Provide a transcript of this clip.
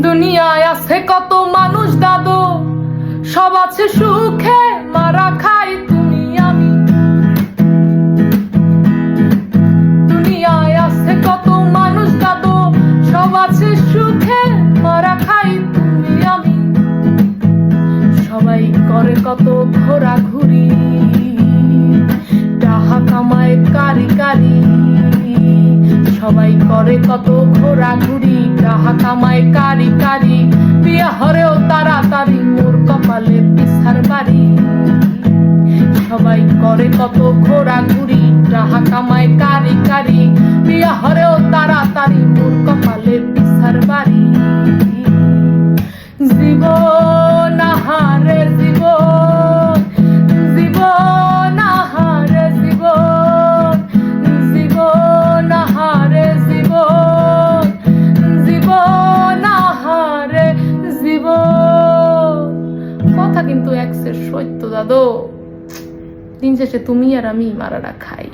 দুনিয়ায় আছে কত মানুষ দাদু, সব আছে সুখে মারা খাই তুমি আমি। দুনিয়ায় আছে কত মানুষ দাদু, সব আছে সুখে মারা খাই তুমি আমি। সবাই করে কত ঘোরাঘুরি, টাহা কামায় কারি কারি। সবাই করে কত ঘোরাঘুরি, টাহা কামায় কারি কারি। বিয়ে হরেও তাড়াতাড়ি, মোর কপালে পিছার বাড়ি। সবাই করে কত ঘোরাঘুরি, টাহা কামায় কারি কারি। বিয়ে হরেও তাড়াতাড়ি, মোর কপালে পিছার বাড়ি। জীবন আহারে জীবন, জীবন আহারে জীবন, জীবন আহারে জীবন, জীবন আহারে জীবন। কথা কিন্তু এক্সের সত্য দাদু, দিন শেষে তুমি আর আমি মারাটা খাই।